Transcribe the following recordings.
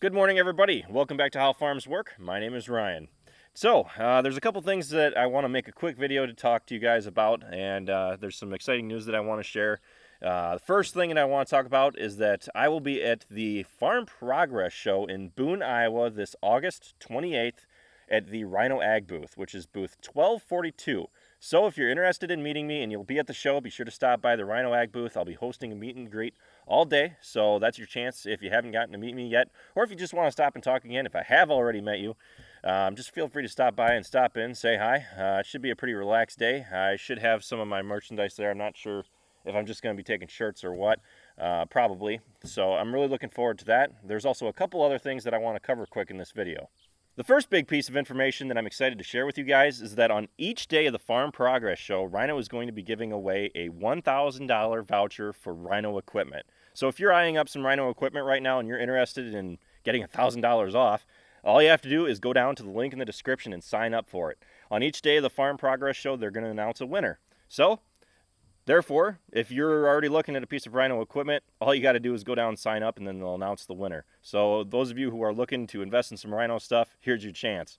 Good morning, everybody. Welcome back to How Farms Work. My name is Ryan. So, there's a couple things that I want to make a quick video to talk to you guys about, and there's some exciting news that I want to share. The first thing that I want to talk about is that I will be at the Farm Progress Show in Boone, Iowa this August 28th at the RhinoAg booth, which is booth 1242. So if you're interested in meeting me and you'll be at the show, be sure to stop by the RhinoAg booth. I'll be hosting a meet and greet all day, so that's your chance if you haven't gotten to meet me yet, or if you just want to stop and talk again. If I have already met you, just feel free to stop by and stop in, say hi. It should be a pretty relaxed day. I should have some of my merchandise there. I'm not sure if I'm just going to be taking shirts or what, probably. So I'm really looking forward to that. There's also a couple other things that I want to cover quick in this video. The first big piece of information that I'm excited to share with you guys is that on each day of the Farm Progress Show, Rhino is going to be giving away a $1,000 voucher for Rhino equipment. So if you're eyeing up some Rhino equipment right now and you're interested in getting $1,000 off, all you have to do is go down to the link in the description and sign up for it. On each day of the Farm Progress Show, they're going to announce a winner. So, therefore, if you're already looking at a piece of Rhino equipment, all you got to do is go down and sign up, and then they'll announce the winner. So those of you who are looking to invest in some Rhino stuff, here's your chance.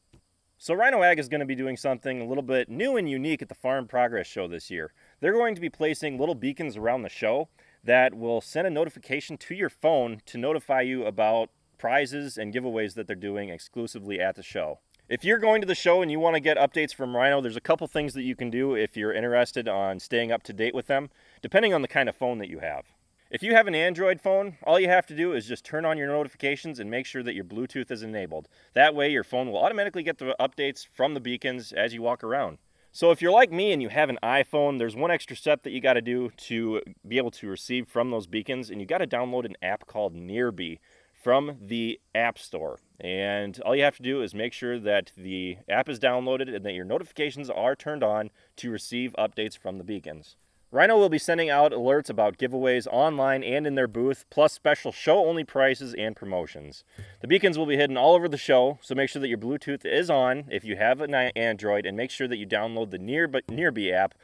So RhinoAg is going to be doing something a little bit new and unique at the Farm Progress Show this year. They're going to be placing little beacons around the show that will send a notification to your phone to notify you about prizes and giveaways that they're doing exclusively at the show. If you're going to the show and you want to get updates from Rhino, there's a couple things that you can do if you're interested on staying up to date with them, depending on the kind of phone that you have. If you have an Android phone, all you have to do is just turn on your notifications and make sure that your Bluetooth is enabled. That way your phone will automatically get the updates from the beacons as you walk around. So if you're like me and you have an iPhone, there's one extra step that you got to do to be able to receive from those beacons, and you got to download an app called Nearby from the App Store. And all you have to do is make sure that the app is downloaded and that your notifications are turned on to receive updates from the beacons. Rhino will be sending out alerts about giveaways online and in their booth, plus special show-only prices and promotions. The beacons will be hidden all over the show, so make sure that your Bluetooth is on if you have an Android, and make sure that you download the Nearby app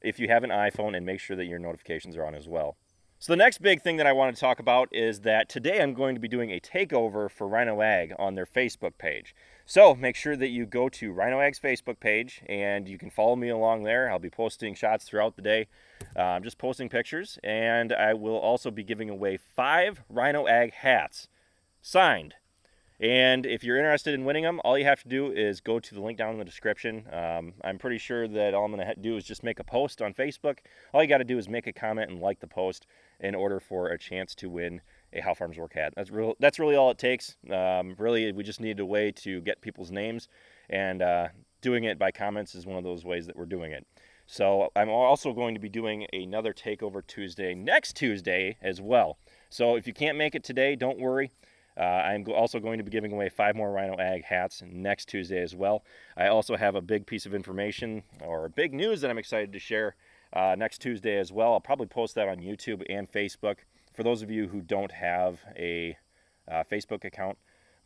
if you have an iPhone, and make sure that your notifications are on as well. So the next big thing that I want to talk about is that today I'm going to be doing a takeover for RhinoAg on their Facebook page. So make sure that you go to RhinoAg's Facebook page and you can follow me along there. I'll be posting shots throughout the day. I'm just posting pictures, and I will also be giving away 5 RhinoAg hats signed. And if you're interested in winning them, all you have to do is go to the link down in the description. I'm pretty sure that all I'm going to do is just make a post on Facebook. All you got to do is make a comment and like the post in order for a chance to win a How Farms Work hat. That's really all it takes. Really, we just need a way to get people's names, and doing it by comments is one of those ways that we're doing it. So I'm also going to be doing another Takeover Tuesday next Tuesday as well. So if you can't make it today, don't worry. I'm also going to be giving away 5 more RhinoAg hats next Tuesday as well. I also have a big piece of information or big news that I'm excited to share next Tuesday as well. I'll probably post that on YouTube and Facebook for those of you who don't have a Facebook account.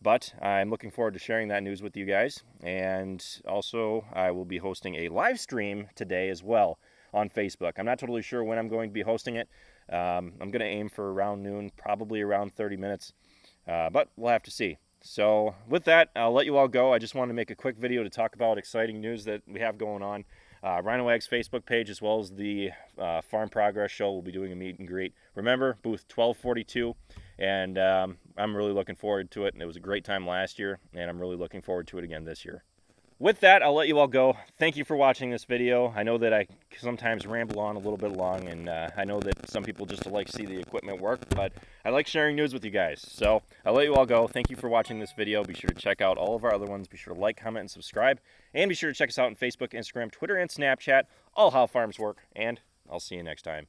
But I'm looking forward to sharing that news with you guys. And also, I will be hosting a live stream today as well on Facebook. I'm not totally sure when I'm going to be hosting it. I'm going to aim for around noon, probably around 30 minutes. But we'll have to see. So with that, I'll let you all go. I just wanted to make a quick video to talk about exciting news that we have going on. RhinoAg's Facebook page, as well as the Farm Progress Show, will be doing a meet and greet. Remember, booth 1242, and I'm really looking forward to it. And it was a great time last year, and I'm really looking forward to it again this year. With that, I'll let you all go. Thank you for watching this video. I know that I sometimes ramble on a little bit long, and I know that some people just like to see the equipment work, but I like sharing news with you guys. So I'll let you all go. Thank you for watching this video. Be sure to check out all of our other ones. Be sure to like, comment, and subscribe. And be sure to check us out on Facebook, Instagram, Twitter, and Snapchat, all How Farms Work. And I'll see you next time.